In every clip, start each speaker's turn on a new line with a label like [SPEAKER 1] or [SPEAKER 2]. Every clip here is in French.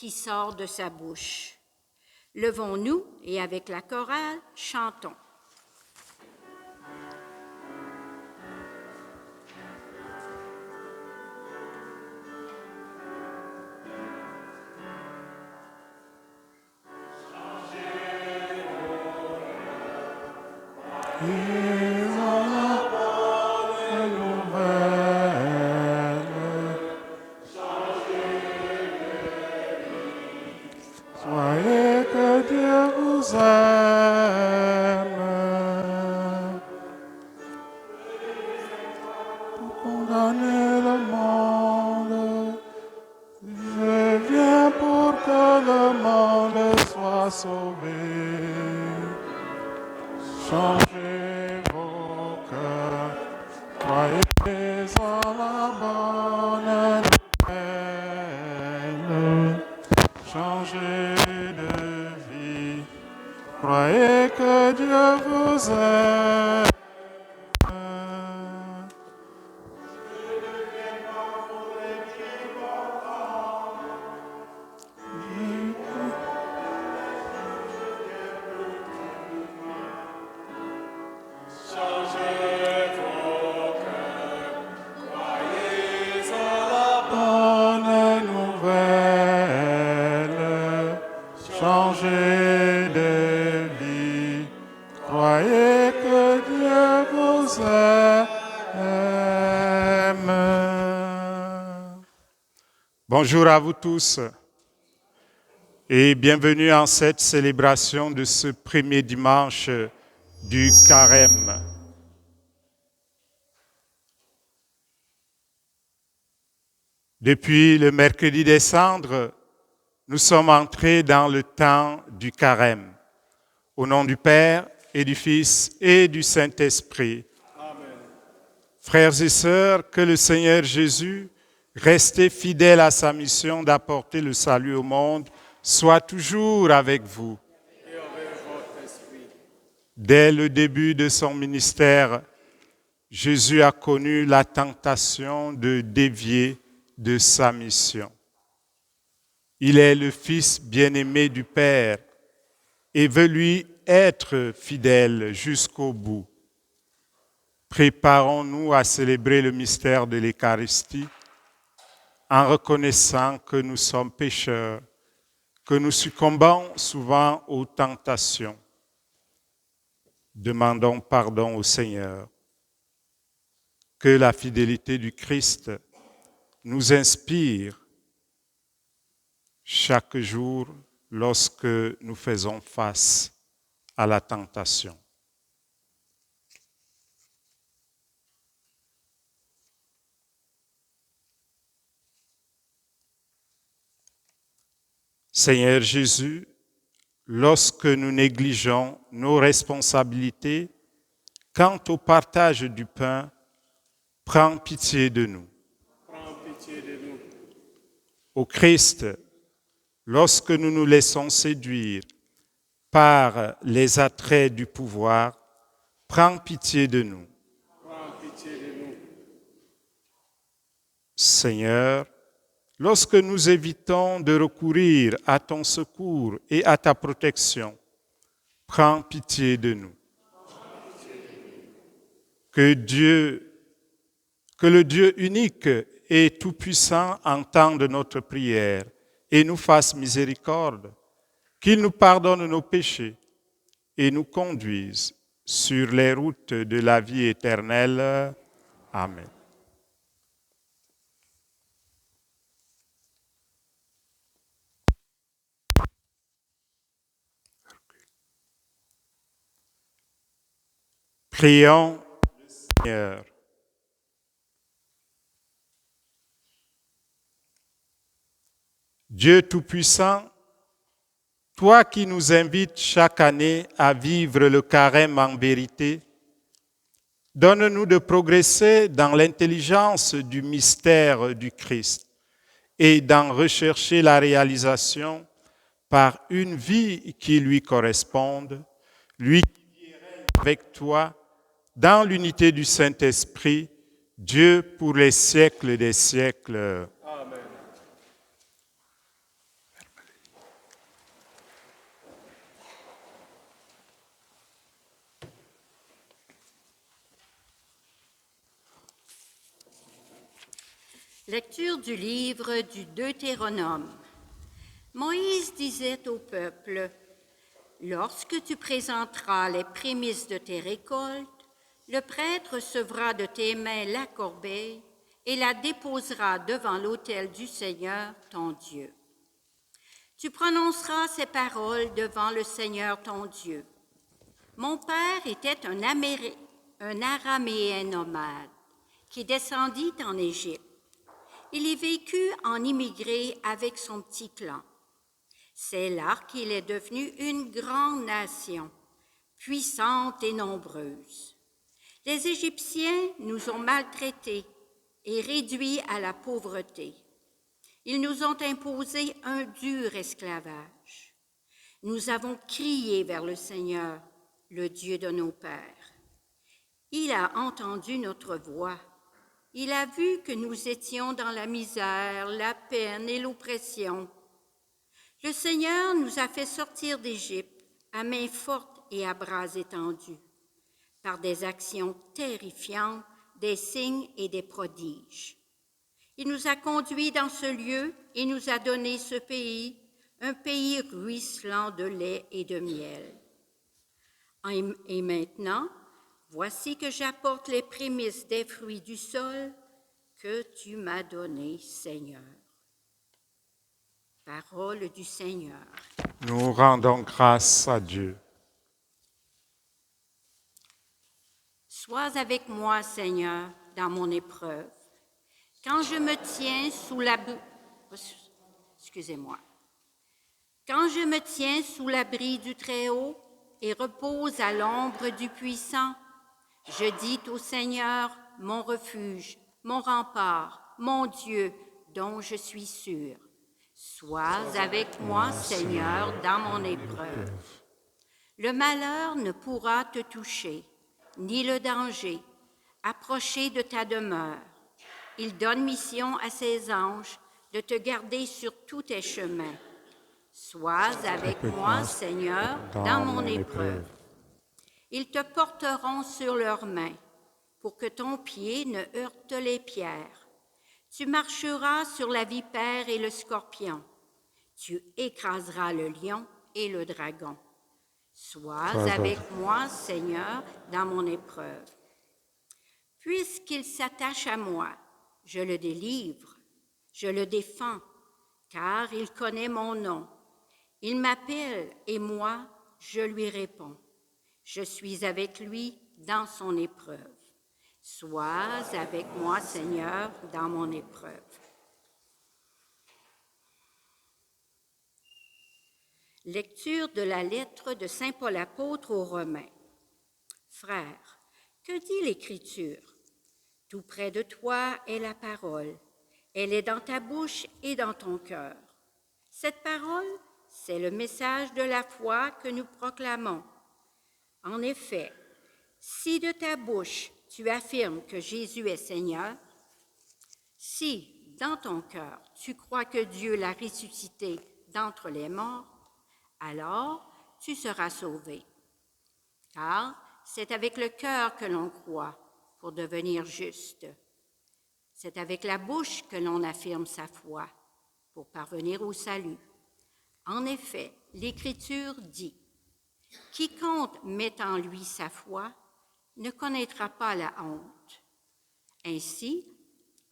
[SPEAKER 1] qui sort de sa bouche. Levons-nous et avec la chorale, chantons.
[SPEAKER 2] Soyez que Dieu vous aime. Pour condamner le monde, je viens pour que le monde soit sauvé. Changez vos cœurs, croyez en la bonne nouvelle. Changez de vie, croyez que Dieu vous aime. Bonne nouvelle, changez de vie, croyez que Dieu vous aime. Bonjour à vous tous et bienvenue en cette célébration de ce premier dimanche du Carême. Depuis le mercredi des Cendres, nous sommes entrés dans le temps du Carême. Au nom du Père et du Fils et du Saint-Esprit. Amen. Frères et sœurs, que le Seigneur Jésus, resté fidèle à sa mission d'apporter le salut au monde, soit toujours avec vous. Et avec votre esprit. Dès le début de son ministère, Jésus a connu la tentation de dévier de sa mission. Il est le Fils bien-aimé du Père et veut lui être fidèle jusqu'au bout. Préparons-nous à célébrer le mystère de l'Eucharistie en reconnaissant que nous sommes pécheurs, que nous succombons souvent aux tentations. Demandons pardon au Seigneur. Que la fidélité du Christ nous inspire chaque jour lorsque nous faisons face à la tentation. Seigneur Jésus, lorsque nous négligeons nos responsabilités quant au partage du pain, prends pitié de nous. Au Christ, lorsque nous nous laissons séduire par les attraits du pouvoir, prends pitié de nous. Seigneur, lorsque nous évitons de recourir à ton secours et à ta protection, prends pitié de nous. Que le Dieu unique et tout-puissant entende notre prière et nous fasse miséricorde, qu'il nous pardonne nos péchés et nous conduise sur les routes de la vie éternelle. Amen. Prions le Seigneur. Dieu Tout-Puissant, toi qui nous invites chaque année à vivre le Carême en vérité, donne-nous de progresser dans l'intelligence du mystère du Christ et d'en rechercher la réalisation par une vie qui lui corresponde, lui qui vit avec toi dans l'unité du Saint-Esprit, Dieu pour les siècles des siècles. Amen.
[SPEAKER 1] Lecture du livre du Deutéronome. Moïse disait au peuple, « Lorsque tu présenteras les prémices de tes récoltes, le prêtre recevra de tes mains la corbeille et la déposera devant l'autel du Seigneur, ton Dieu. Tu prononceras ces paroles devant le Seigneur, ton Dieu. Mon père était un Araméen nomade qui descendit en Égypte. Il y vécut en immigré avec son petit clan. C'est là qu'il est devenu une grande nation, puissante et nombreuse. Les Égyptiens nous ont maltraités et réduits à la pauvreté. Ils nous ont imposé un dur esclavage. Nous avons crié vers le Seigneur, le Dieu de nos pères. Il a entendu notre voix. Il a vu que nous étions dans la misère, la peine et l'oppression. Le Seigneur nous a fait sortir d'Égypte à main forte et à bras étendus, par des actions terrifiantes, des signes et des prodiges. Il nous a conduits dans ce lieu et nous a donné ce pays, un pays ruisselant de lait et de miel. Et maintenant, voici que j'apporte les prémices des fruits du sol que tu m'as donnés, Seigneur. » Parole du Seigneur.
[SPEAKER 2] Nous rendons grâce à Dieu.
[SPEAKER 1] Sois avec moi, Seigneur, dans mon épreuve. Quand je me tiens sous Quand je me tiens sous l'abri du Très-Haut et repose à l'ombre du Puissant, je dis au Seigneur, mon refuge, mon rempart, mon Dieu, dont je suis sûr. Sois avec moi, Seigneur, dans mon épreuve. Le malheur ne pourra te toucher, ni le danger, approcher de ta demeure. Il donne mission à ses anges de te garder sur tous tes chemins. Sois avec moi, Seigneur, dans mon épreuve. Ils te porteront sur leurs mains pour que ton pied ne heurte les pierres. Tu marcheras sur la vipère et le scorpion. Tu écraseras le lion et le dragon. Sois avec moi, Seigneur, dans mon épreuve. Puisqu'il s'attache à moi, je le délivre, je le défends, car il connaît mon nom. Il m'appelle et moi, je lui réponds. Je suis avec lui dans son épreuve. Sois avec moi, Seigneur, dans mon épreuve. Lecture de la lettre de saint Paul apôtre aux Romains. Frères, que dit l'Écriture? Tout près de toi est la parole. Elle est dans ta bouche et dans ton cœur. Cette parole, c'est le message de la foi que nous proclamons. En effet, si de ta bouche tu affirmes que Jésus est Seigneur, si dans ton cœur tu crois que Dieu l'a ressuscité d'entre les morts, alors tu seras sauvé. Car c'est avec le cœur que l'on croit pour devenir juste. C'est avec la bouche que l'on affirme sa foi pour parvenir au salut. En effet, l'Écriture dit, « Quiconque met en lui sa foi ne connaîtra pas la honte. » Ainsi,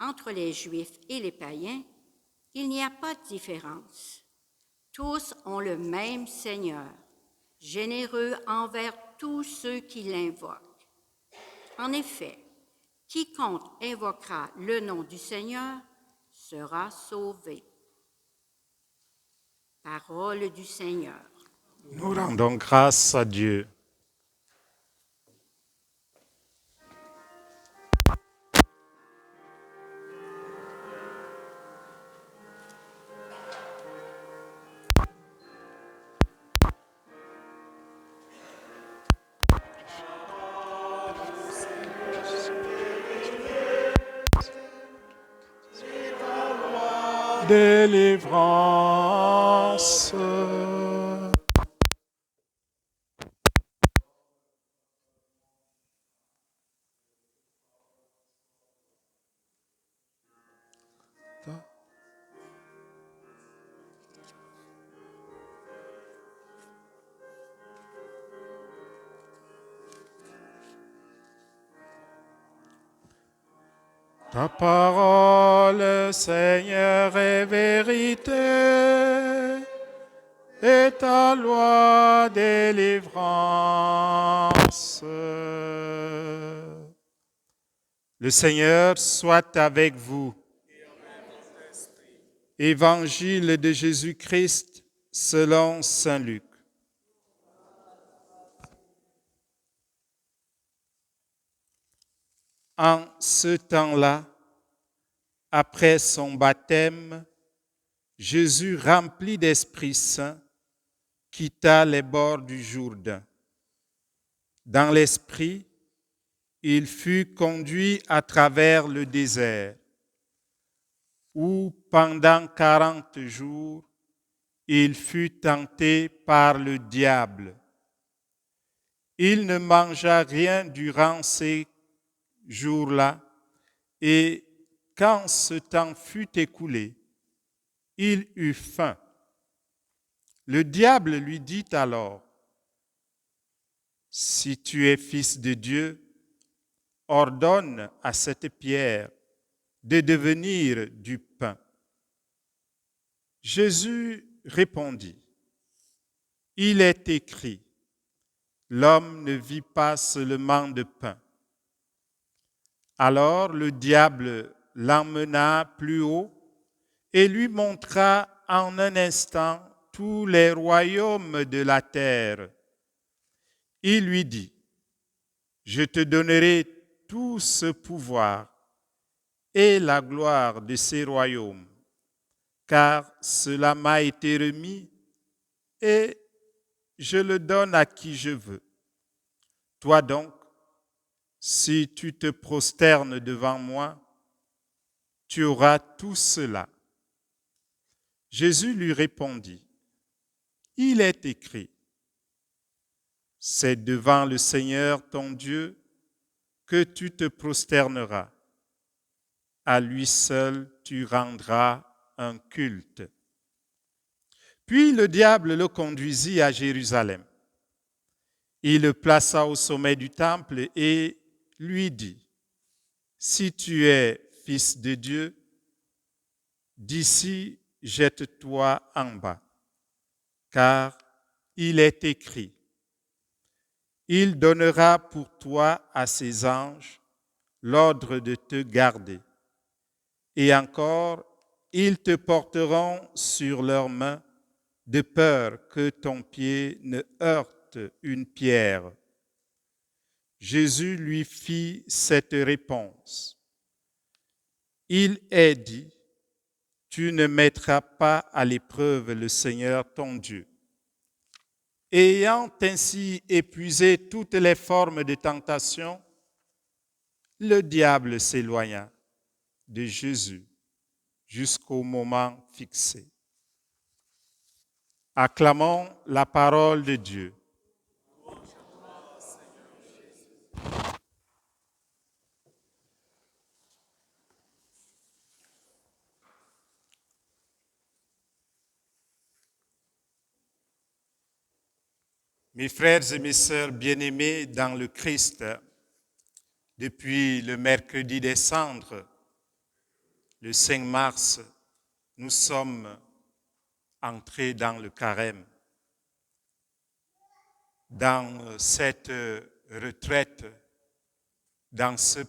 [SPEAKER 1] entre les Juifs et les païens, il n'y a pas de différence. Tous ont le même Seigneur, généreux envers tous ceux qui l'invoquent. En effet, quiconque invoquera le nom du Seigneur sera sauvé. Parole du Seigneur.
[SPEAKER 2] Nous rendons grâce à Dieu. Délivrance. Ta parole, Seigneur, est vérité, et ta loi délivrance. Le Seigneur soit avec vous. Évangile de Jésus-Christ selon saint Luc. En ce temps-là, après son baptême, Jésus, rempli d'Esprit Saint, quitta les bords du Jourdain. Dans l'Esprit, il fut conduit à travers le désert, où pendant 40 jours, il fut tenté par le diable. Il ne mangea rien durant ces jours-là, et quand ce temps fut écoulé, il eut faim. Le diable lui dit alors, « Si tu es fils de Dieu, ordonne à cette pierre de devenir du pain. » Jésus répondit, « Il est écrit, l'homme ne vit pas seulement de pain. » Alors le diable l'emmena plus haut et lui montra en un instant tous les royaumes de la terre. Il lui dit, « Je te donnerai tout ce pouvoir et la gloire de ces royaumes, car cela m'a été remis et je le donne à qui je veux. Toi donc, si tu te prosternes devant moi, tu auras tout cela. » Jésus lui répondit, « Il est écrit, c'est devant le Seigneur ton Dieu que tu te prosterneras. À lui seul tu rendras un culte. » Puis le diable le conduisit à Jérusalem. Il le plaça au sommet du temple et lui dit, « Si tu es fils de Dieu, d'ici jette-toi en bas, car il est écrit, il donnera pour toi à ses anges l'ordre de te garder, et encore, ils te porteront sur leurs mains, de peur que ton pied ne heurte une pierre. » Jésus lui fit cette réponse. Il est dit, tu ne mettras pas à l'épreuve le Seigneur ton Dieu. Ayant ainsi épuisé toutes les formes de tentation, le diable s'éloigna de Jésus jusqu'au moment fixé. Acclamons la parole de Dieu. Mes frères et mes sœurs bien-aimés dans le Christ, depuis le mercredi des Cendres, le 5 mars, nous sommes entrés dans le carême. Dans cette retraite, dans ce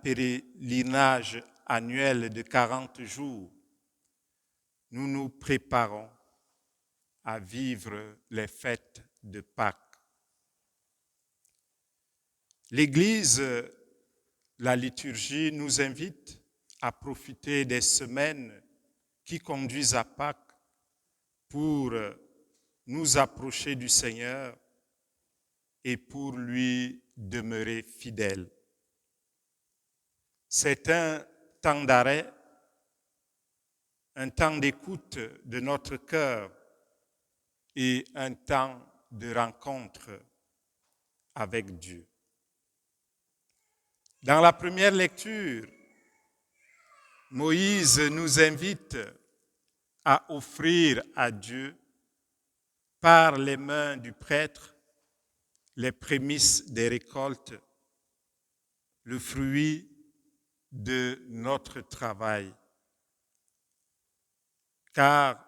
[SPEAKER 2] pèlerinage annuel de 40 jours, nous nous préparons à vivre les fêtes de Pâques. L'Église, la liturgie nous invite à profiter des semaines qui conduisent à Pâques pour nous approcher du Seigneur et pour lui demeurer fidèles. C'est un temps d'arrêt, un temps d'écoute de notre cœur et un temps de rencontre avec Dieu. Dans la première lecture, Moïse nous invite à offrir à Dieu, par les mains du prêtre, les prémices des récoltes, le fruit de notre travail. Car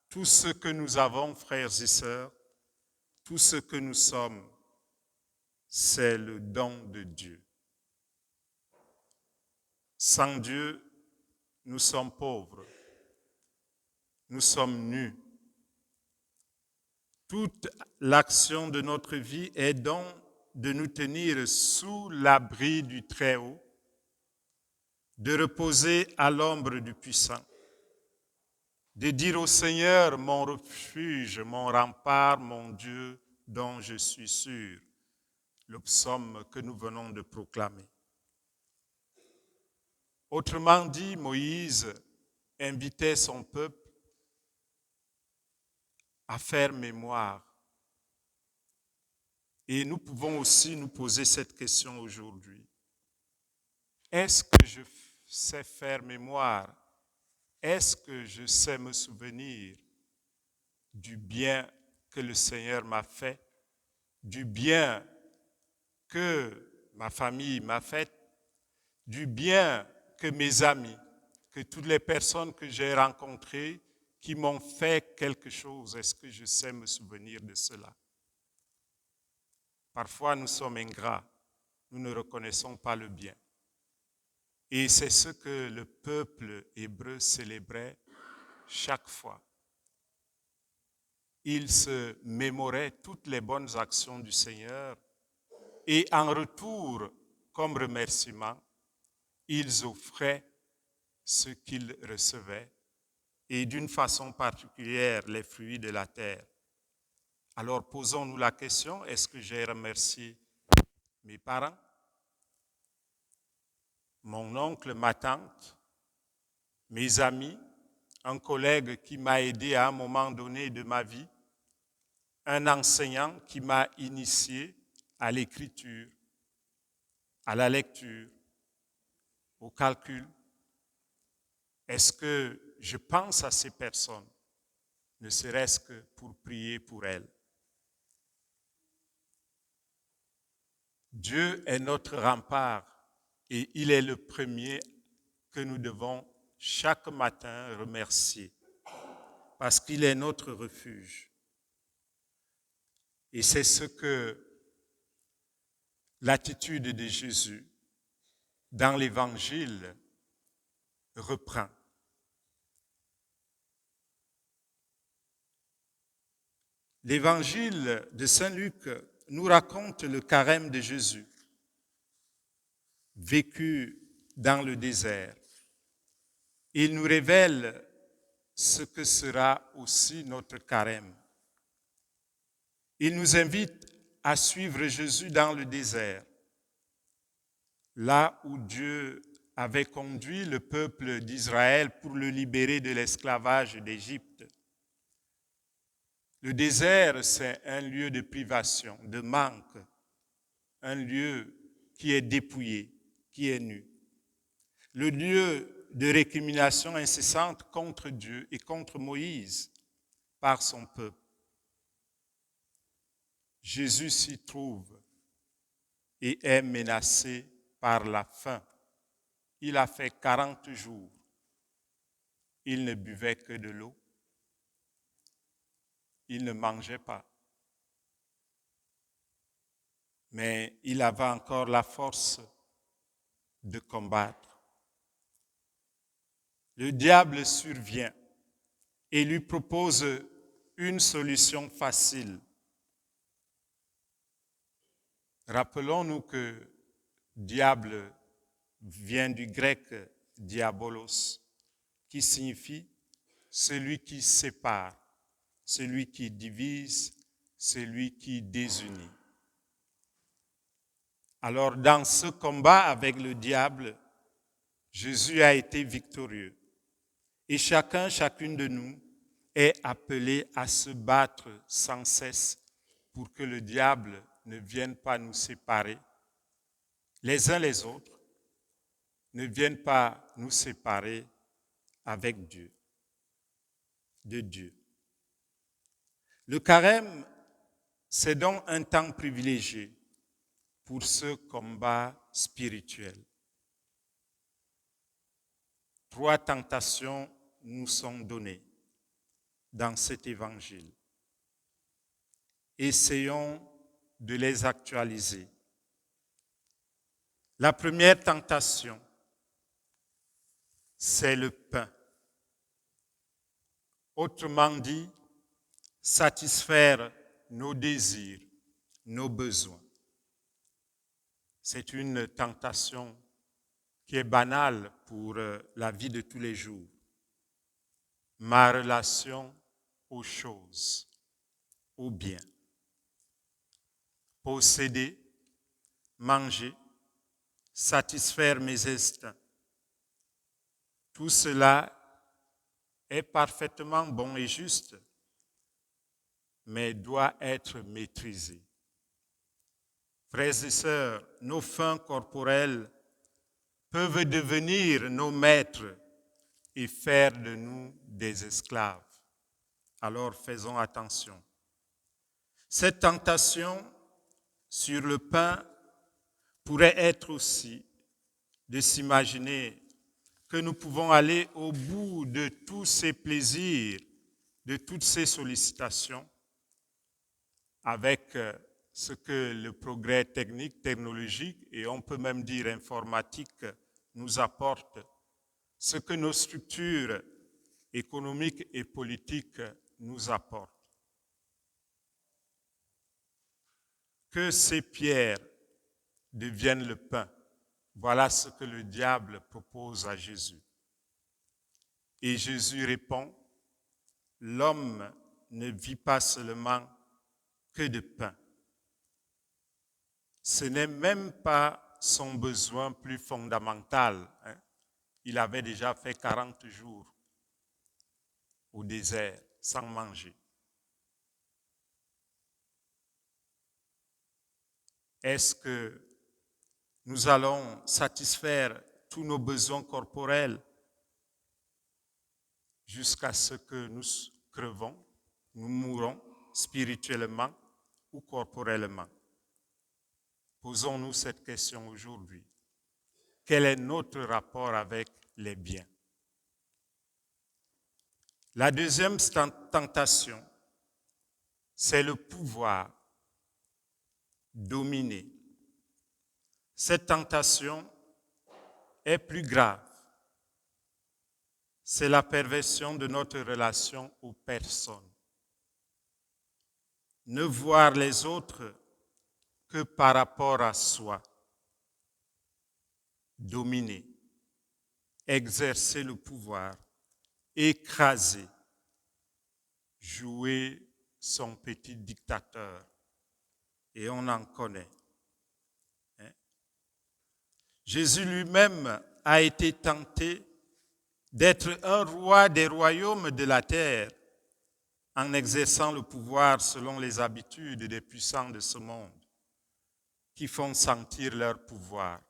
[SPEAKER 2] tout ce que nous avons, frères et sœurs, tout ce que nous sommes, c'est le don de Dieu. Sans Dieu, nous sommes pauvres, nous sommes nus. Toute l'action de notre vie est donc de nous tenir sous l'abri du Très-Haut, de reposer à l'ombre du Puissant, de dire au Seigneur, mon refuge, mon rempart, mon Dieu, dont je suis sûr, le psaume que nous venons de proclamer. Autrement dit, Moïse invitait son peuple à faire mémoire. Et nous pouvons aussi nous poser cette question aujourd'hui. Est-ce que je sais faire mémoire? Est-ce que je sais me souvenir du bien que le Seigneur m'a fait, du bien que ma famille m'a fait, du bien que mes amis, que toutes les personnes que j'ai rencontrées qui m'ont fait quelque chose, est-ce que je sais me souvenir de cela? Parfois, nous sommes ingrats, nous ne reconnaissons pas le bien. Et c'est ce que le peuple hébreu célébrait chaque fois. Il se mémorait toutes les bonnes actions du Seigneur et en retour, comme remerciement, ils offraient ce qu'ils recevaient et d'une façon particulière les fruits de la terre. Alors posons-nous la question, est-ce que j'ai remercié mes parents, mon oncle, ma tante, mes amis, un collègue qui m'a aidé à un moment donné de ma vie, un enseignant qui m'a initié à l'écriture, à la lecture, au calcul? Est-ce que je pense à ces personnes, ne serait-ce que pour prier pour elles? Dieu est notre rempart et il est le premier que nous devons chaque matin remercier parce qu'il est notre refuge. Et c'est ce que l'attitude de Jésus dans l'Évangile reprend. L'Évangile de Saint Luc nous raconte le carême de Jésus, vécu dans le désert. Il nous révèle ce que sera aussi notre carême. Il nous invite à suivre Jésus dans le désert, là où Dieu avait conduit le peuple d'Israël pour le libérer de l'esclavage d'Égypte. Le désert, c'est un lieu de privation, de manque, un lieu qui est dépouillé, qui est nu. Le lieu de récrimination incessante contre Dieu et contre Moïse par son peuple. Jésus s'y trouve et est menacé par la faim. Il a fait 40 jours. Il ne buvait que de l'eau. Il ne mangeait pas. Mais il avait encore la force de combattre. Le diable survient et lui propose une solution facile. Rappelons-nous que diable vient du grec diabolos, qui signifie celui qui sépare, celui qui divise, celui qui désunit. Alors, dans ce combat avec le diable, Jésus a été victorieux. Et chacune de nous est appelé à se battre sans cesse pour que le diable ne vienne pas nous séparer, les uns les autres, ne viennent pas nous séparer avec Dieu, de Dieu. Le carême, c'est donc un temps privilégié pour ce combat spirituel. 3 tentations nous sont données dans cet évangile. Essayons de les actualiser. La première tentation, c'est le pain. Autrement dit, satisfaire nos désirs, nos besoins. C'est une tentation qui est banale pour la vie de tous les jours. Ma relation aux choses, aux biens. Posséder, manger, satisfaire mes instincts. Tout cela est parfaitement bon et juste, mais doit être maîtrisé. Frères et sœurs, nos fins corporelles peuvent devenir nos maîtres et faire de nous des esclaves. Alors faisons attention. Cette tentation sur le pain pourrait être aussi de s'imaginer que nous pouvons aller au bout de tous ces plaisirs, de toutes ces sollicitations, avec ce que le progrès technique, technologique, et on peut même dire informatique, nous apporte, ce que nos structures économiques et politiques nous apportent. Que ces pierres deviennent le pain. Voilà ce que le diable propose à Jésus. Et Jésus répond, l'homme ne vit pas seulement que de pain. Ce n'est même pas son besoin plus fondamental. Il avait déjà fait 40 jours au désert sans manger. Est-ce que nous allons satisfaire tous nos besoins corporels jusqu'à ce que nous crevons, nous mourons spirituellement ou corporellement? Posons-nous cette question aujourd'hui. Quel est notre rapport avec les biens? La deuxième tentation, c'est le pouvoir, dominer. Cette tentation est plus grave. C'est la perversion de notre relation aux personnes. Ne voir les autres que par rapport à soi. Dominer, exercer le pouvoir, écraser, jouer son petit dictateur. Et on en connaît. Jésus lui-même a été tenté d'être un roi des royaumes de la terre en exerçant le pouvoir selon les habitudes des puissants de ce monde qui font sentir leur pouvoir.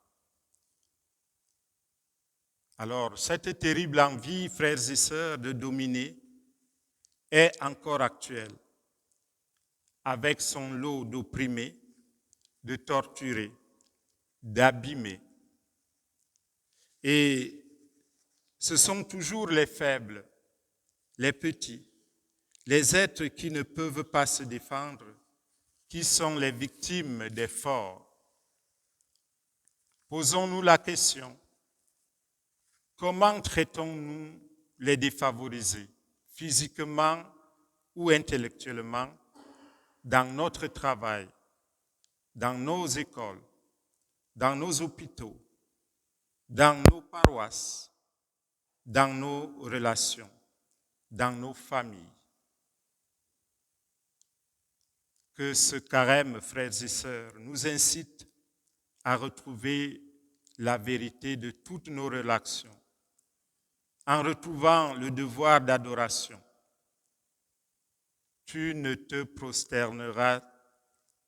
[SPEAKER 2] Alors, cette terrible envie, frères et sœurs, de dominer est encore actuelle, avec son lot d'opprimer, de torturer, d'abîmer. Et ce sont toujours les faibles, les petits, les êtres qui ne peuvent pas se défendre, qui sont les victimes des forts. Posons-nous la question, comment traitons-nous les défavorisés, physiquement ou intellectuellement, dans notre travail, dans nos écoles, dans nos hôpitaux, dans nos paroisses, dans nos relations, dans nos familles? Que ce carême, frères et sœurs, nous incite à retrouver la vérité de toutes nos relations, en retrouvant le devoir d'adoration. Tu ne te prosterneras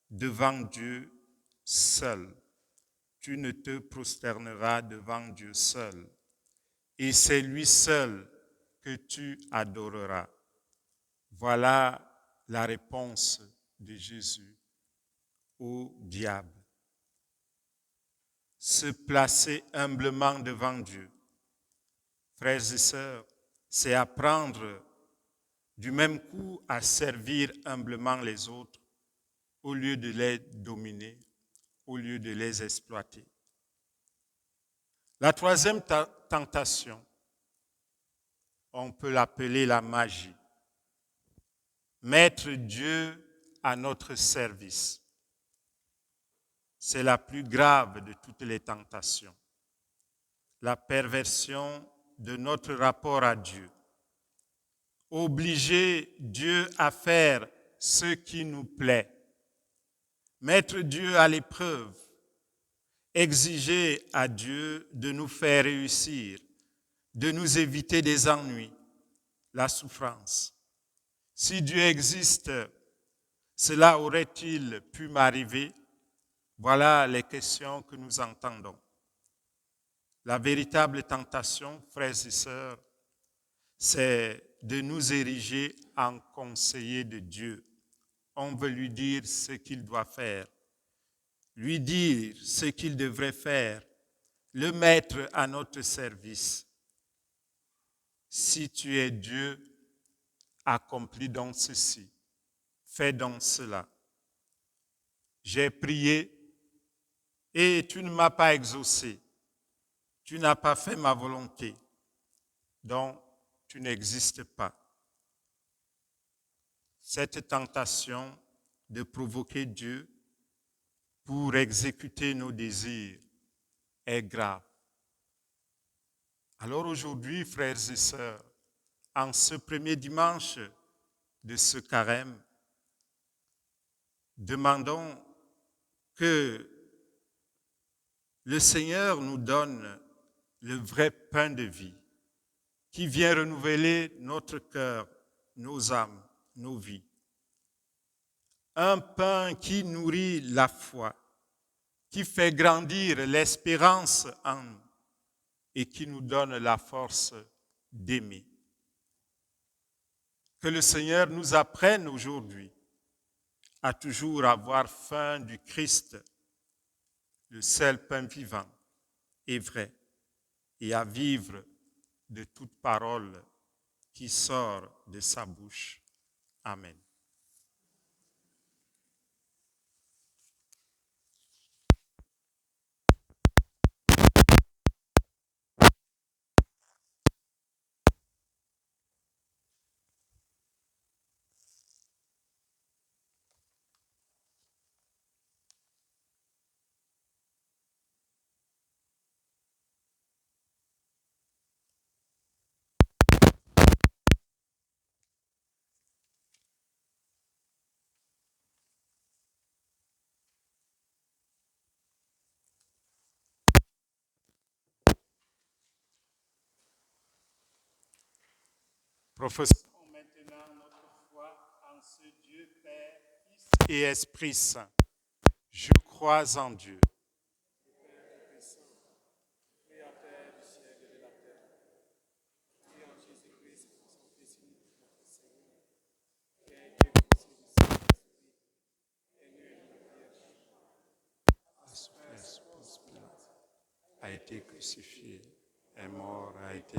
[SPEAKER 2] devant Dieu seul. Tu ne te prosterneras devant Dieu seul. Et c'est lui seul que tu adoreras. Voilà la réponse de Jésus au diable. Se placer humblement devant Dieu. frères et sœurs, c'est apprendre du même coup à servir humblement les autres au lieu de les dominer, au lieu de les exploiter. La troisième tentation, on peut l'appeler la magie. Mettre Dieu à notre service. C'est la plus grave de toutes les tentations. La perversion de notre rapport à Dieu. Obliger Dieu à faire ce qui nous plaît. Mettre Dieu à l'épreuve. Exiger à Dieu de nous faire réussir, de nous éviter des ennuis, la souffrance. Si Dieu existe, cela aurait-il pu m'arriver? Voilà les questions que nous entendons. La véritable tentation, frères et sœurs, c'est de nous ériger en conseillers de Dieu. On veut lui dire ce qu'il doit faire, lui dire ce qu'il devrait faire, le mettre à notre service. Si tu es Dieu, accomplis donc ceci, fais donc cela. J'ai prié et tu ne m'as pas exaucé. Tu n'as pas fait ma volonté, donc tu n'existes pas. Cette tentation de provoquer Dieu pour exécuter nos désirs est grave. Alors aujourd'hui, frères et sœurs, en ce premier dimanche de ce carême, demandons que le Seigneur nous donne le vrai pain de vie qui vient renouveler notre cœur, nos âmes, nos vies. Un pain qui nourrit la foi, qui fait grandir l'espérance en nous et qui nous donne la force d'aimer. Que le Seigneur nous apprenne aujourd'hui à toujours avoir faim du Christ, le seul pain vivant et vrai, et à vivre de toute parole qui sort de sa bouche. Amen. Professons maintenant notre foi en ce Dieu Père, Fils et Esprit Saint. Je crois en Dieu.
[SPEAKER 3] Créateur du ciel et de la terre, et en Jésus-Christ, son Fils unique, notre Seigneur, qui a été conçu du Saint-Esprit, est né de la Vierge,
[SPEAKER 2] A été crucifié, est mort, a été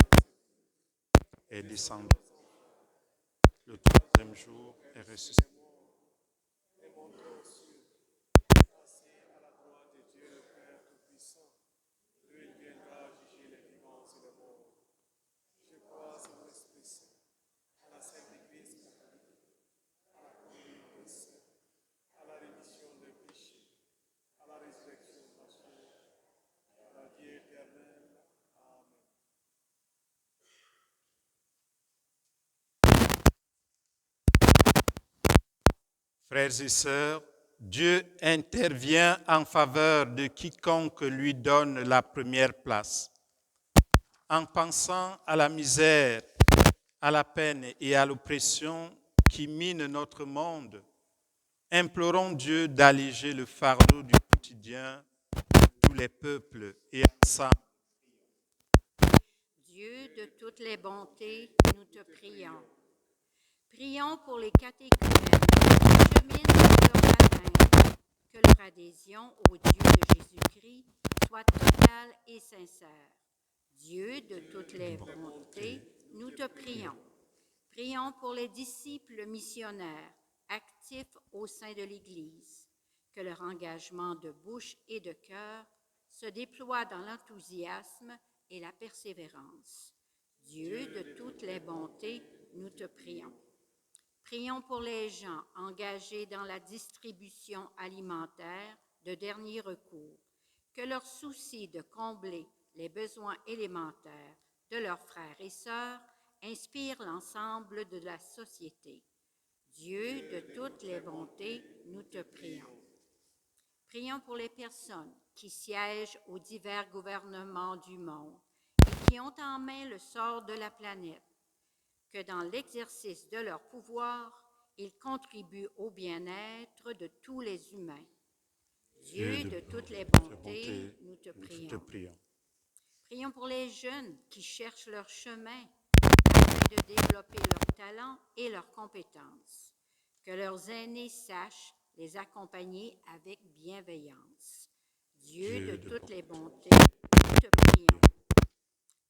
[SPEAKER 2] est descendu. Le troisième jour est ressuscité.
[SPEAKER 3] est monté aux cieux, assis à la droite de Dieu le Père Tout-Puissant. Lui, il viendra juger les vivants et les morts. Je crois en l'Esprit Saint, à la Sainte Église catholique, à la communion des saints, à la rémission des péchés, à la résurrection de la chair, à la vie éternelle. Amen.
[SPEAKER 2] Frères et sœurs, Dieu intervient en faveur de quiconque lui donne la première place. En pensant à la misère, à la peine et à l'oppression qui minent notre monde, implorons Dieu d'alléger le fardeau du quotidien de tous les peuples et ensemble.
[SPEAKER 1] Dieu de toutes les bontés, nous te prions. Prions pour les catéchumènes qui cheminent vers leur baptême, que leur adhésion au Dieu de Jésus-Christ soit totale et sincère. Dieu de toutes les bontés, nous te prions. Prions pour les disciples missionnaires actifs au sein de l'Église, que leur engagement de bouche et de cœur se déploie dans l'enthousiasme et la persévérance. Dieu de toutes les bontés, nous te prions. Prions pour les gens engagés dans la distribution alimentaire de dernier recours, que leur souci de combler les besoins élémentaires de leurs frères et sœurs inspire l'ensemble de la société. Dieu de toutes les bontés, nous te prions. Prions pour les personnes qui siègent aux divers gouvernements du monde et qui ont en main le sort de la planète, que dans l'exercice de leur pouvoir, ils contribuent au bien-être de tous les humains. Dieu de toutes les bontés, nous te prions. Prions pour les jeunes qui cherchent leur chemin afin de développer leurs talents et leurs compétences, que leurs aînés sachent les accompagner avec bienveillance. Dieu de toutes les bontés, nous te prions.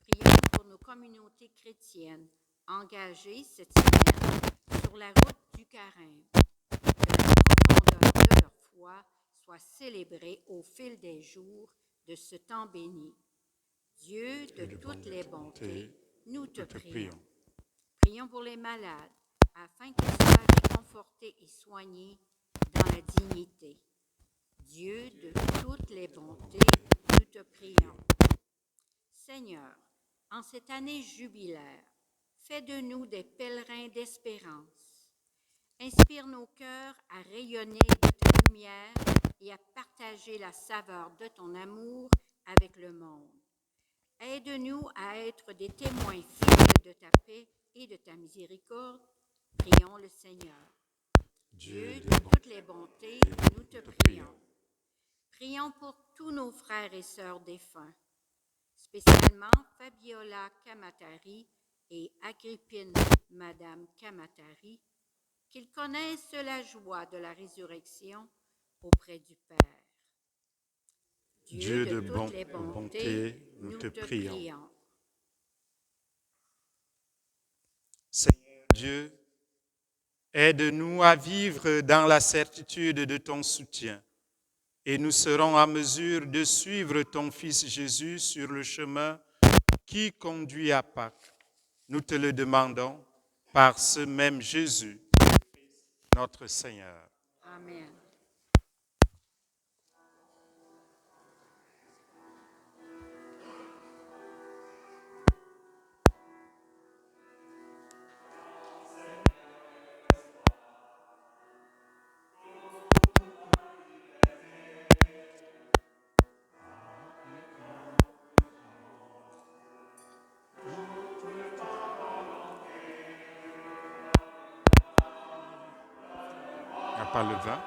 [SPEAKER 1] Prions pour nos communautés chrétiennes engagées cette semaine sur la route du Carême, que la profondeur de leur foi soit célébrée au fil des jours de ce temps béni. Dieu de toutes les bontés, nous te prions. Prions pour les malades, afin qu'ils soient réconfortés et soignés dans la dignité. Dieu de toutes les bontés, nous te prions. Seigneur, en cette année jubilaire, fais de nous des pèlerins d'espérance. Inspire nos cœurs à rayonner de ta lumière et à partager la saveur de ton amour avec le monde. Aide-nous à être des témoins fidèles de ta paix et de ta miséricorde. Prions le Seigneur. Dieu de toutes les bontés, nous te prions. Prions pour tous nos frères et sœurs défunts, spécialement Fabiola Kamatari et Agrippine Madame Kamatari, qu'ils connaissent la joie de la résurrection auprès du Père. Dieu de toutes les bontés, nous te prions.
[SPEAKER 2] Seigneur Dieu, aide-nous à vivre dans la certitude de ton soutien et nous serons en mesure de suivre ton Fils Jésus sur le chemin qui conduit à Pâques. Nous te le demandons par ce même Jésus, notre Seigneur.
[SPEAKER 1] Amen.
[SPEAKER 2] Il n'y a pas le vin.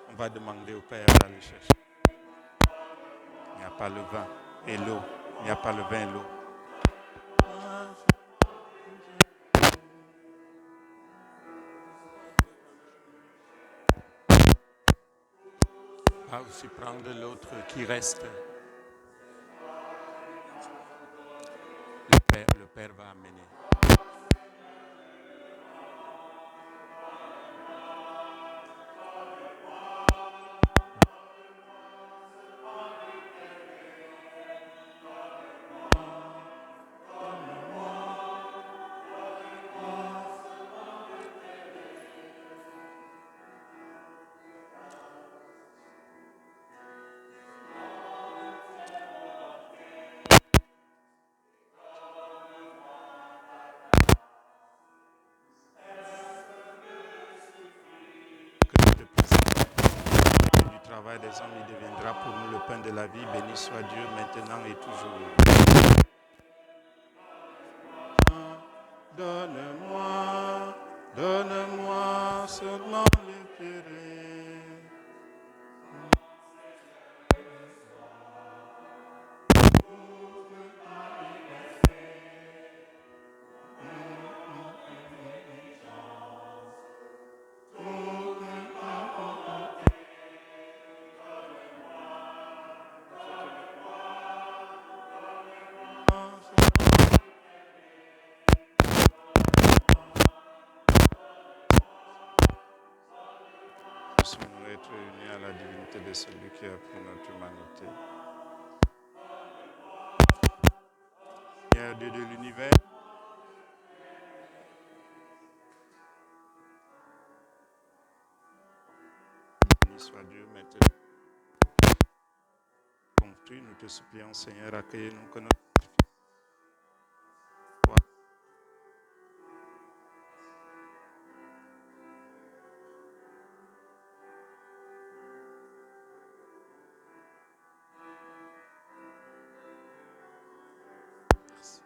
[SPEAKER 2] On va demander au Père d'aller chercher. Il n'y a pas le vin et l'eau. Il n'y a pas le vin et l'eau. Va aussi prendre l'autre qui reste. Le Père va amener. Du travail des hommes, il deviendra pour nous le pain de la vie. Béni soit Dieu maintenant et toujours. Donne-moi seulement l'espérer. réunis à la divinité de celui qui a pris notre humanité. Seigneur Dieu de l'univers, béni soit Dieu maintenant. Compris, nous te supplions, Seigneur, accueille-nous que notre foi. Merci.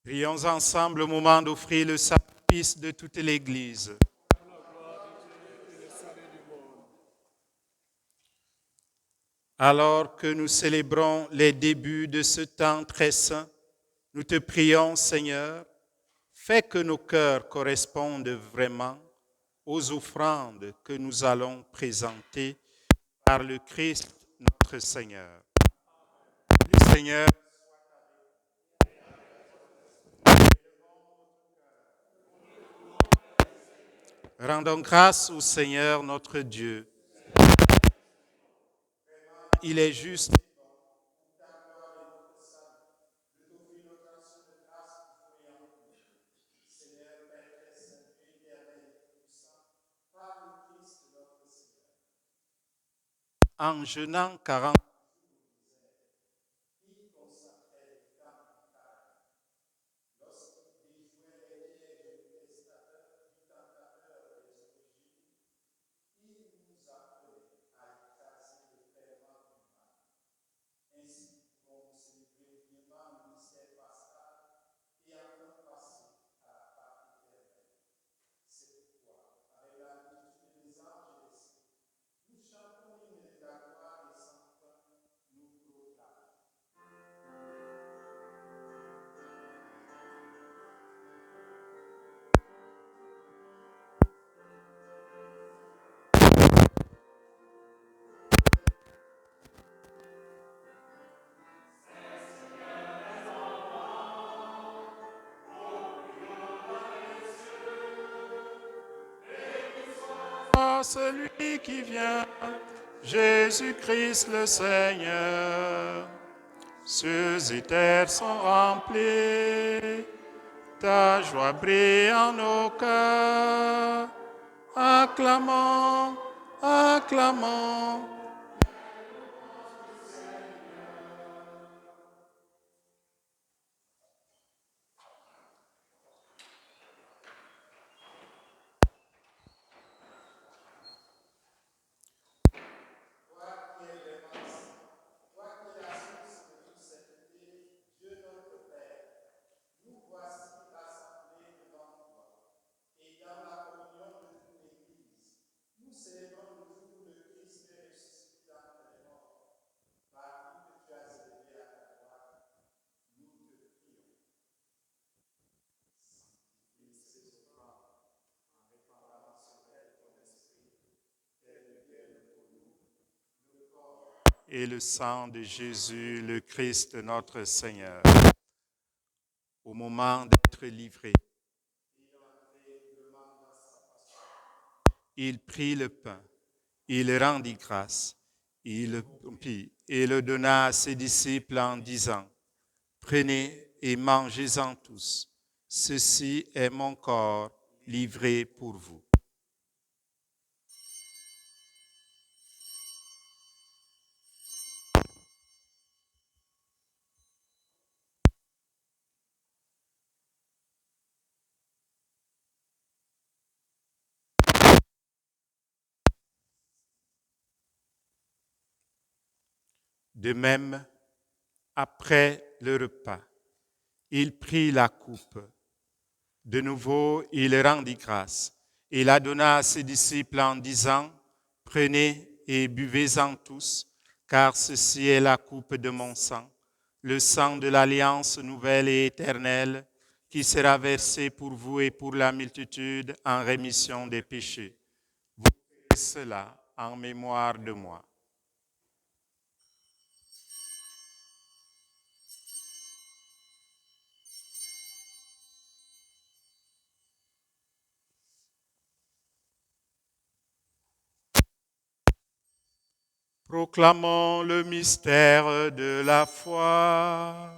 [SPEAKER 2] Prions ensemble au moment d'offrir le sacrifice de toute l'Église.
[SPEAKER 3] Pour la gloire de Dieu et le salut du monde.
[SPEAKER 2] Alors que nous célébrons les débuts de ce temps très saint, nous te prions, Seigneur, fais que nos cœurs correspondent vraiment aux offrandes que nous allons présenter par le Christ notre Seigneur. Le Seigneur, rendons grâce au Seigneur notre Dieu. Il est juste. En jeûnant 40 celui qui vient, Jésus-Christ le Seigneur. Cieux et terre sont remplis, ta joie brille en nos cœurs. Acclamons, acclamons. Et le sang de Jésus, le Christ notre Seigneur, au moment d'être livré, il prit le pain, il rendit grâce, il le rompit et le donna à ses disciples en disant, prenez et mangez-en tous, ceci est mon corps livré pour vous. De même, après le repas, il prit la coupe. De nouveau, il rendit grâce et la donna à ses disciples en disant, prenez et buvez-en tous, car ceci est la coupe de mon sang, le sang de l'alliance nouvelle et éternelle, qui sera versé pour vous et pour la multitude en rémission des péchés. Vous ferez cela en mémoire de moi. Proclamons le mystère de la foi.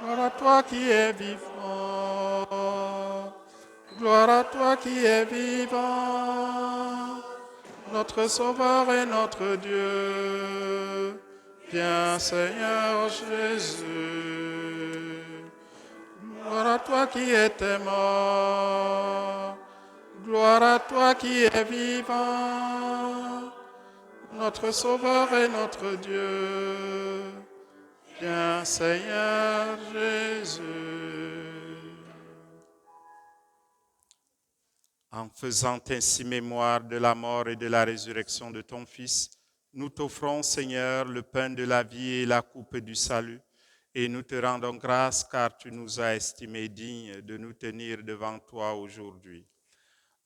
[SPEAKER 2] Gloire à toi qui es vivant. Gloire à toi qui es vivant. Notre Sauveur et notre Dieu. Viens Seigneur Jésus. Gloire à toi qui étais mort. Gloire à toi qui es vivant. Notre Sauveur et notre Dieu. Viens Seigneur Jésus. En faisant ainsi mémoire de la mort et de la résurrection de ton Fils, nous t'offrons, Seigneur, le pain de la vie et la coupe du salut, et nous te rendons grâce car tu nous as estimés dignes de nous tenir devant toi aujourd'hui.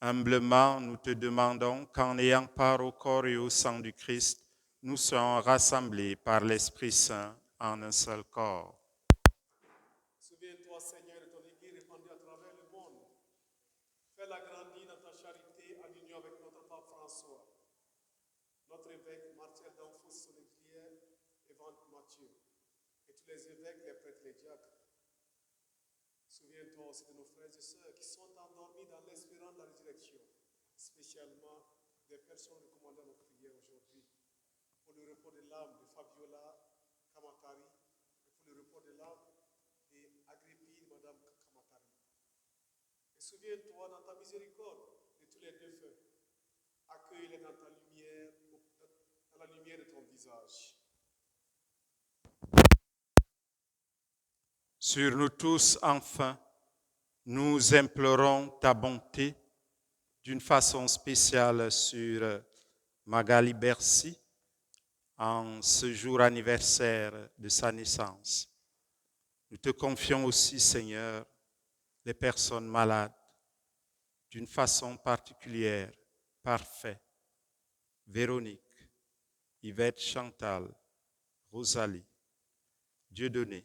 [SPEAKER 2] Humblement, nous te demandons qu'en ayant part au corps et au sang du Christ, nous soyons rassemblés par l'Esprit Saint en un seul corps.
[SPEAKER 3] Souviens-toi, Seigneur, de ton Église répandue à travers le monde. Fais-la grandir dans ta charité en union avec notre pape François, notre évêque Martial d'Anfos Soleglière, évêque Mathieu, et tous les évêques, les prêtres, les diacres. Souviens-toi aussi de nos frères et sœurs qui sont endormis dans l'espérance de la résurrection, spécialement des personnes recommandées à nos prières aujourd'hui, pour le repos de l'âme de Fabiola Kamatari et pour le repos de l'âme d'Agrippine, Madame Kamatari. Et souviens-toi dans ta miséricorde de tous les défunts. Accueille-les dans ta lumière, dans la lumière de ton visage.
[SPEAKER 2] Sur nous tous, enfin, nous implorons ta bonté d'une façon spéciale sur Magali Bercy en ce jour anniversaire de sa naissance. Nous te confions aussi, Seigneur, les personnes malades d'une façon particulière, parfaite. Véronique, Yvette Chantal, Rosalie, Dieudonné,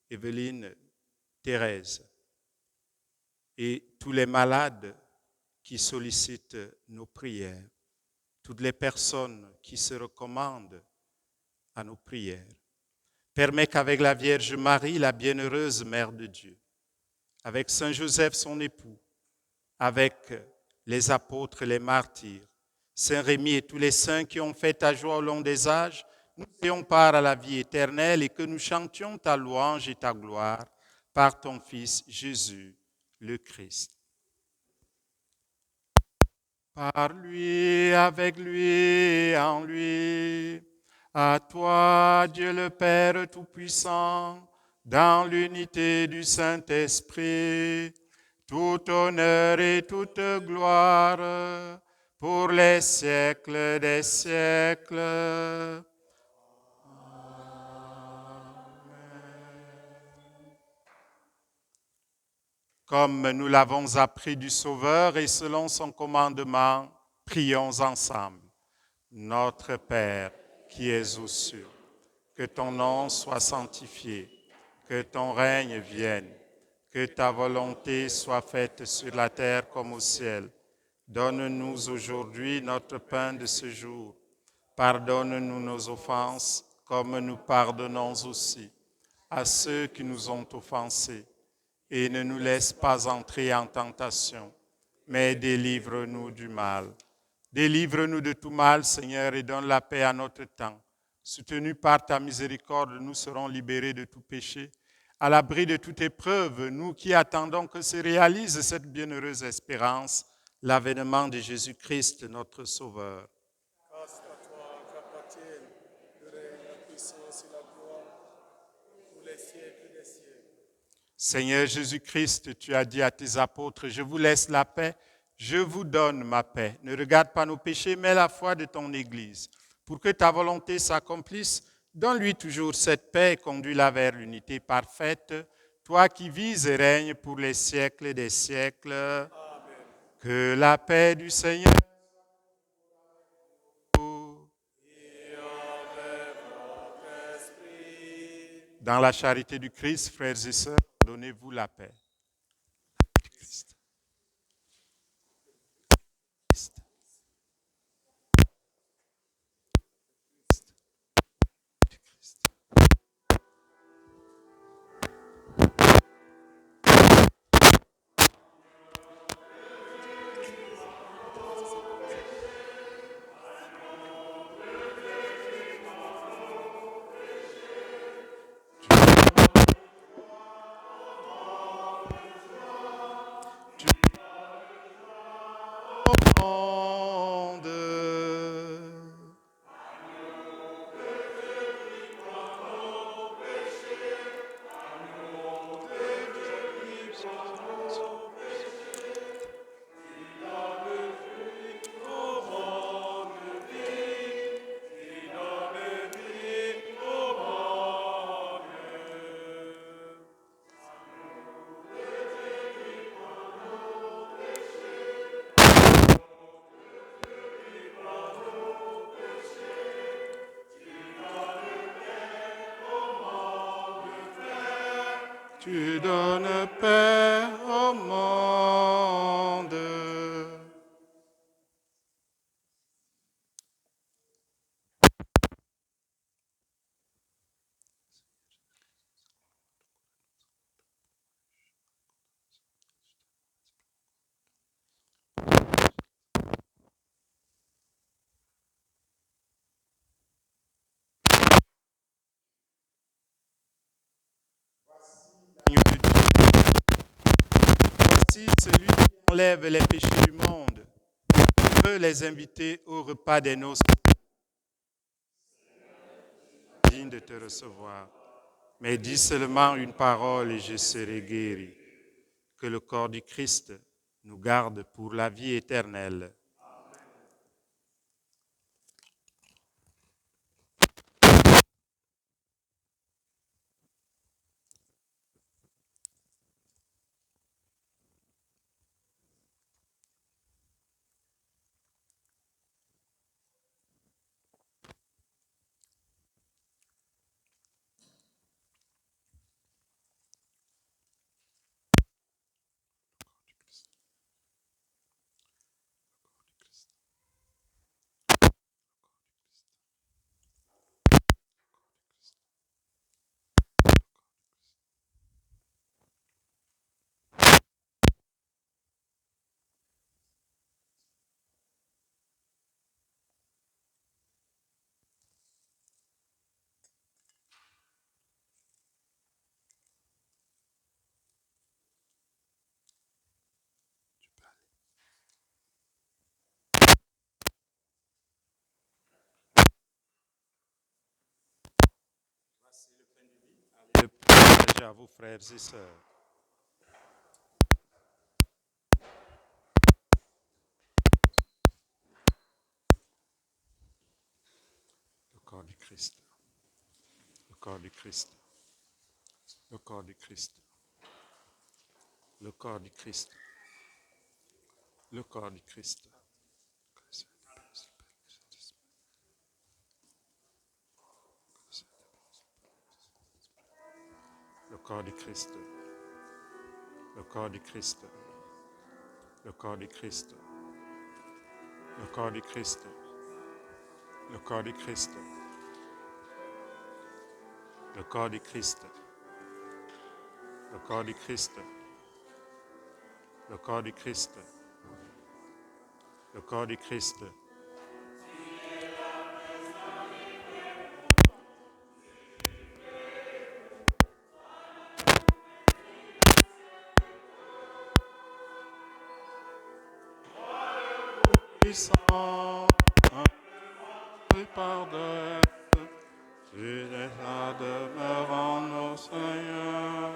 [SPEAKER 2] Evelyne, Thérèse et tous les malades qui sollicitent nos prières, toutes les personnes qui se recommandent à nos prières. Permets qu'avec la Vierge Marie, la bienheureuse Mère de Dieu, avec Saint Joseph son époux, avec les apôtres, les martyrs, Saint Rémy et tous les saints qui ont fait ta joie au long des âges, nous ayons part à la vie éternelle et que nous chantions ta louange et ta gloire par ton Fils Jésus, le Christ. Par lui, avec lui et en lui, à toi, Dieu le Père Tout-Puissant, dans l'unité du Saint-Esprit, tout honneur et toute gloire pour les siècles des siècles. Comme nous l'avons appris du Sauveur et selon son commandement, prions ensemble. Notre Père qui es aux cieux, que ton nom soit sanctifié, que ton règne vienne, que ta volonté soit faite sur la terre comme au ciel. Donne-nous aujourd'hui notre pain de ce jour. Pardonne-nous nos offenses, comme nous pardonnons aussi à ceux qui nous ont offensés. Et ne nous laisse pas entrer en tentation, mais délivre-nous du mal. Délivre-nous de tout mal, Seigneur, et donne la paix à notre temps. Soutenus par ta miséricorde, nous serons libérés de tout péché. À l'abri de toute épreuve, nous qui attendons que se réalise cette bienheureuse espérance, l'avènement de Jésus-Christ, notre Sauveur.
[SPEAKER 3] Grâce à toi qu'appartiennent le règne, la puissance et la gloire pour les siècles des siècles.
[SPEAKER 2] Seigneur Jésus-Christ, tu as dit à tes apôtres, je vous laisse la paix, je vous donne ma paix. Ne regarde pas nos péchés, mais la foi de ton Église. Pour que ta volonté s'accomplisse, donne-lui toujours cette paix et conduis-la vers l'unité parfaite, toi qui vis et règnes pour les siècles des siècles. Amen. Que la paix du Seigneur dans la charité du Christ, frères et sœurs, donnez-vous la paix. Christ. Tu donnes paix au monde. Agneau de Dieu. Voici celui qui enlève les péchés du monde. Je veux les inviter au repas des noces. Digne de te recevoir. Mais dis seulement une parole et je serai guéri. Que le corps du Christ nous garde pour la vie éternelle. Le partage à vos frères et sœurs. Le corps du Christ. Le corps du Christ. Le corps du Christ. Le corps du Christ. Le corps du Christ. Le corps du Christ. Le corps du Christ. Le corps du Christ. Le corps du Christ. Le corps du Christ. Le corps du Christ. Le corps du Christ. Le corps du Christ. Le corps du Christ. Puissant, un pardon, tu es la demeure en nos Seigneur.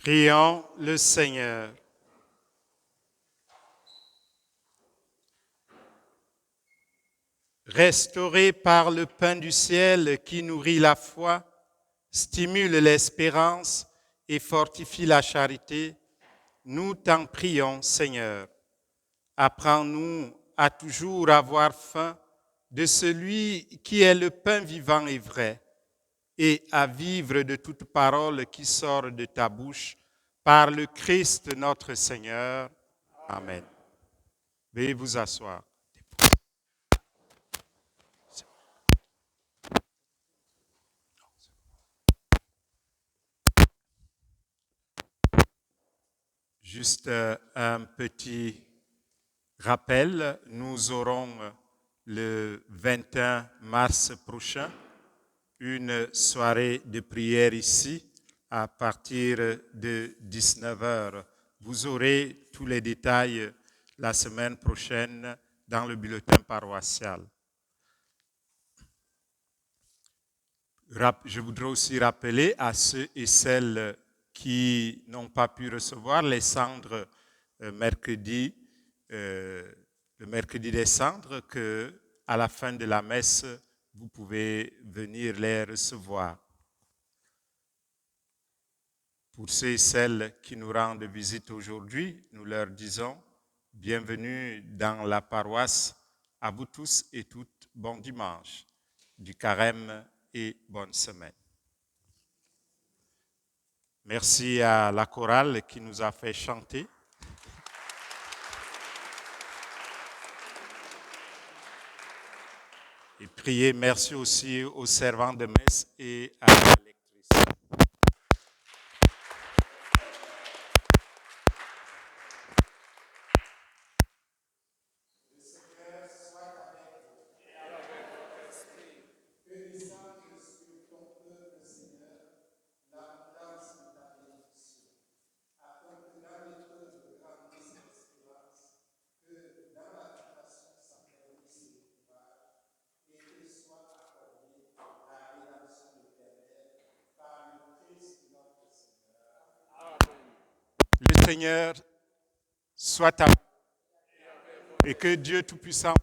[SPEAKER 2] Prions le Seigneur. Restaurés par le pain du ciel qui nourrit la foi, stimule l'espérance et fortifie la charité, nous t'en prions, Seigneur. Apprends-nous à toujours avoir faim de celui qui est le pain vivant et vrai, et à vivre de toute parole qui sort de ta bouche, par le Christ notre Seigneur. Amen. Veuillez vous asseoir. Juste un petit rappel, nous aurons le 21 mars prochain une soirée de prière ici à partir de 19h. Vous aurez tous les détails la semaine prochaine dans le bulletin paroissial. Je voudrais aussi rappeler à ceux et celles qui n'ont pas pu recevoir les cendres le mercredi des cendres, qu'à la fin de la messe, vous pouvez venir les recevoir. Pour ceux et celles qui nous rendent visite aujourd'hui, nous leur disons bienvenue dans la paroisse. À vous tous et toutes, bon dimanche, du carême et bonne semaine. Merci à la chorale qui nous a fait chanter. Et prier, merci aussi aux servants de messe et à la lectrice. Le Seigneur soit avec vous et avec votre esprit. Que descende sur ton peuple, Seigneur, l'abondance de ta bénédiction, afin que dans l'épreuve grandisse l'espérance, que dans la tentation s'accomplisse le courage, et que soit accordée la rédemption éternelle par le Christ notre Seigneur. Amen. Le Seigneur soit avec vous et que Dieu Tout-Puissant